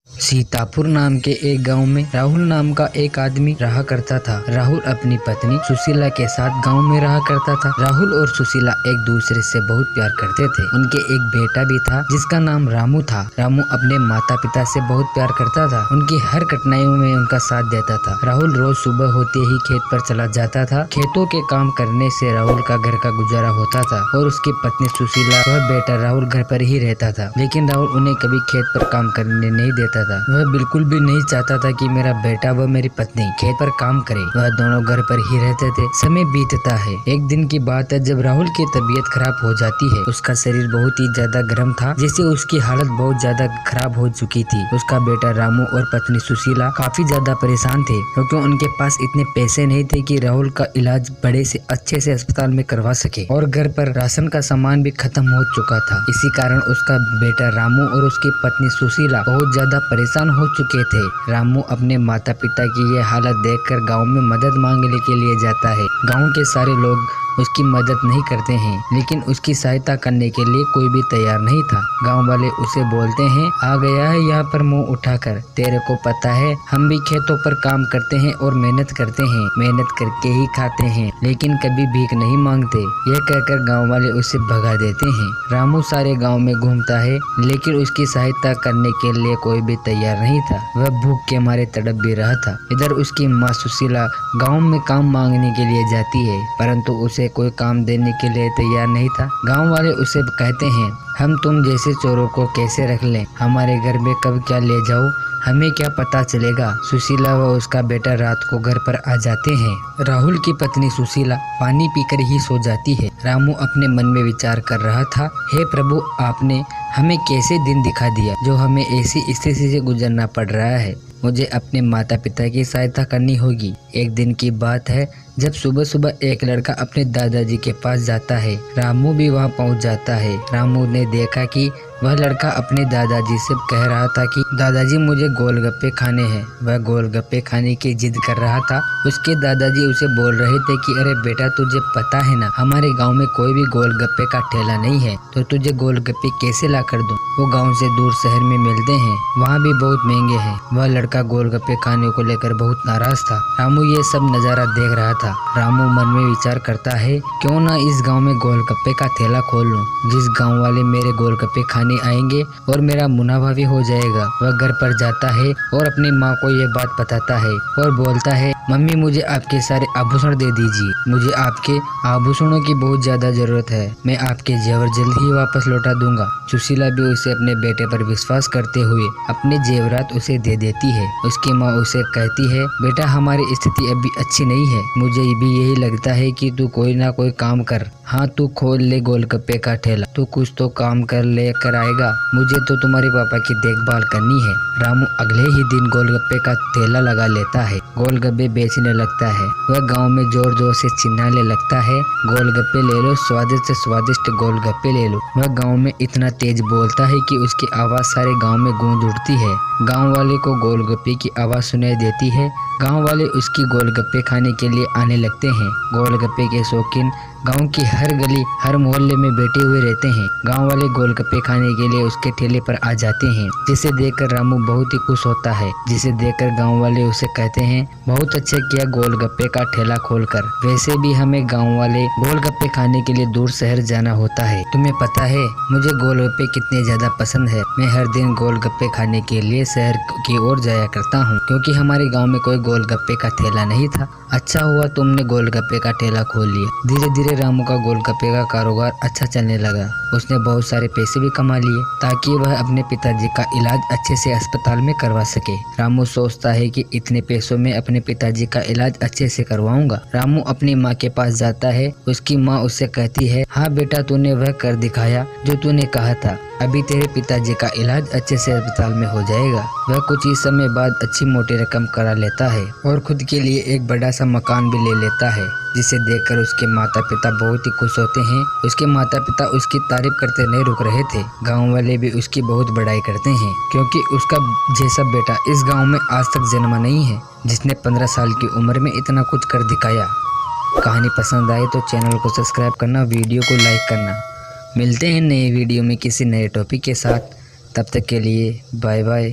सीतापुर नाम के एक गांव में राहुल नाम का एक आदमी रहा करता था। राहुल अपनी पत्नी सुशीला के साथ गांव में रहा करता था। राहुल और सुशीला एक दूसरे से बहुत प्यार करते थे। उनके एक बेटा भी था जिसका नाम रामू था। रामू अपने माता पिता से बहुत प्यार करता था। उनकी हर कठिनाइयों में उनका साथ देता था। राहुल रोज सुबह होते ही खेत पर चला जाता था। खेतों के काम करने से राहुल का घर का गुजारा होता था और उसकी पत्नी सुशीला वह बेटा राहुल घर पर ही रहता था। लेकिन राहुल उन्हें कभी खेत पर काम करने नहीं देता था। वह बिल्कुल भी नहीं चाहता था कि मेरा बेटा व मेरी पत्नी खेत पर काम करे। वह दोनों घर पर ही रहते थे। समय बीतता है। एक दिन की बात है जब राहुल की तबीयत खराब हो जाती है। उसका शरीर बहुत ही ज्यादा गर्म था जिससे उसकी हालत बहुत ज्यादा खराब हो चुकी थी। उसका बेटा रामू और पत्नी सुशीला काफी ज्यादा परेशान थे क्योंकि उनके पास इतने पैसे नहीं थे कि राहुल का इलाज बड़े से अच्छे से अस्पताल में करवा सके और घर पर राशन का सामान भी खत्म हो चुका था। इसी कारण उसका बेटा रामू और उसकी पत्नी सुशीला बहुत ज्यादा परेशान हो चुके थे। रामू अपने माता पिता की ये हालत देखकर गांव में मदद मांगने के लिए जाता है। गांव के सारे लोग उसकी मदद नहीं करते हैं लेकिन उसकी सहायता करने के लिए कोई भी तैयार नहीं था। गांव वाले उसे बोलते हैं, आ गया है यहाँ पर मुंह उठाकर, तेरे को पता है हम भी खेतों पर काम करते हैं और मेहनत करते हैं, मेहनत करके ही खाते हैं लेकिन कभी भीख नहीं मांगते। यह कहकर गांव वाले उसे भगा देते हैं। रामू सारे गाँव में घूमता है लेकिन उसकी सहायता करने के लिए कोई भी तैयार नहीं था। वह भूख के मारे तड़प भी रहा था। इधर उसकी माँ सुशीला गाँव में काम मांगने के लिए जाती है परंतु उसे कोई काम देने के लिए तैयार नहीं था। गांव वाले उसे कहते हैं, हम तुम जैसे चोरों को कैसे रख लें, हमारे घर में कब क्या ले जाओ हमें क्या पता चलेगा। सुशीला व उसका बेटा रात को घर पर आ जाते हैं। राहुल की पत्नी सुशीला पानी पीकर ही सो जाती है। रामू अपने मन में विचार कर रहा था, हे प्रभु, आपने हमें कैसे दिन दिखा दिया जो हमें ऐसी स्थिति से गुजरना पड़ रहा है। मुझे अपने माता पिता की सहायता करनी होगी। एक दिन की बात है जब सुबह सुबह एक लड़का अपने दादाजी के पास जाता है। रामू भी वहां पहुंच जाता है। रामू ने देखा कि वह लड़का अपने दादाजी से कह रहा था कि दादाजी मुझे गोलगप्पे खाने हैं। वह गोलगप्पे खाने की जिद कर रहा था। उसके दादाजी उसे बोल रहे थे कि अरे बेटा, तुझे पता है ना हमारे गांव में कोई भी गोलगप्पे का ठेला नहीं है तो तुझे गोलगप्पे कैसे ला कर दूं? वो गांव से दूर शहर में मिलते हैं, वहाँ भी बहुत महंगे हैं। वह लड़का गोलगप्पे खाने को लेकर बहुत नाराज था। रामू ये सब नजारा देख रहा था। रामू मन में विचार करता है, क्यों ना इस गाँव में गोलगप्पे का ठेला खोल लूं। जिस गाँव वाले मेरे गोलगप्पे खाने आएंगे और मेरा मुनाफा भी हो जाएगा। वह घर पर जाता है और अपनी माँ को ये बात बताता है और बोलता है, मम्मी मुझे आपके सारे आभूषण दे दीजिए, मुझे आपके आभूषणों की बहुत ज्यादा जरूरत है, मैं आपके जेवर जल्द ही वापस लौटा दूंगा। सुशीला भी उसे अपने बेटे पर विश्वास करते हुए अपने जेवरात उसे दे देती है। उसकी माँ उसे कहती है, बेटा हमारी स्थिति अभी अच्छी नहीं है, मुझे भी यही लगता है कि तू कोई ना कोई काम कर। हाँ, तू खोल ले गोलगप्पे का ठेला, तू कुछ तो काम कर ले कर आएगा, मुझे तो तुम्हारे पापा की देखभाल करनी है। रामू अगले ही दिन गोलगप्पे का ठेला लगा लेता है। गोलगप्पे बेचने लगता है। वह गांव में जोर जोर से चिल्लाने लगता है, गोलगप्पे ले लो, स्वादिष्ट से स्वादिष्ट गोलगप्पे ले लो। वह गांव में इतना तेज बोलता है कि उसकी आवाज सारे गांव में गूंज उठती है। गांव वाले को गोलगप्पे की आवाज सुनाई देती है। गांव वाले उसकी गोलगप्पे खाने के लिए आने लगते हैं। गोलगप्पे के शौकीन गांव की हर गली हर मोहल्ले में बैठे हुए रहते हैं। गांव वाले गोलगप्पे खाने के लिए उसके ठेले पर आ जाते हैं, जिसे देखकर रामू बहुत ही खुश होता है। जिसे देखकर गांव वाले उसे कहते हैं, बहुत अच्छा किया गोलगप्पे का ठेला खोलकर, वैसे भी हमें गांव वाले गोलगप्पे खाने के लिए दूर शहर जाना होता है। तुम्हें पता है मुझे गोलगप्पे कितने ज्यादा पसंद है। मैं हर दिन गोलगप्पे खाने के लिए शहर की ओर जाया करता हूँ क्योंकि हमारे गाँव में कोई गोलगप्पे का ठेला नहीं था। अच्छा हुआ तुमने गोलगप्पे का ठेला खोल लिया। धीरे धीरे रामू का गोलगप्पे का कारोबार अच्छा चलने लगा। उसने बहुत सारे पैसे भी कमा लिए ताकि वह अपने पिताजी का इलाज अच्छे से अस्पताल में करवा सके। रामू सोचता है कि इतने पैसों में अपने पिताजी का इलाज अच्छे से करवाऊंगा। रामू अपनी माँ के पास जाता है। उसकी माँ उससे कहती है, हाँ बेटा, तूने वह कर दिखाया जो तूने कहा था। अभी तेरे पिताजी का इलाज अच्छे से अस्पताल में हो जाएगा। वह कुछ ही समय बाद अच्छी मोटी रकम करा लेता है और खुद के लिए एक बड़ा सा मकान भी ले लेता है, जिसे देखकर उसके माता पिता बहुत ही खुश होते हैं। उसके माता पिता उसकी तारीफ करते नहीं रुक रहे थे। गांव वाले भी उसकी बहुत बड़ाई करते हैं क्योंकि उसका जैसा बेटा इस गांव में आज तक जन्मा नहीं है जिसने 15 साल की उम्र में इतना कुछ कर दिखाया। कहानी पसंद आए तो चैनल को सब्सक्राइब करना, वीडियो को लाइक करना। मिलते हैं नए वीडियो में किसी नए टॉपिक के साथ। तब तक के लिए बाय बाय।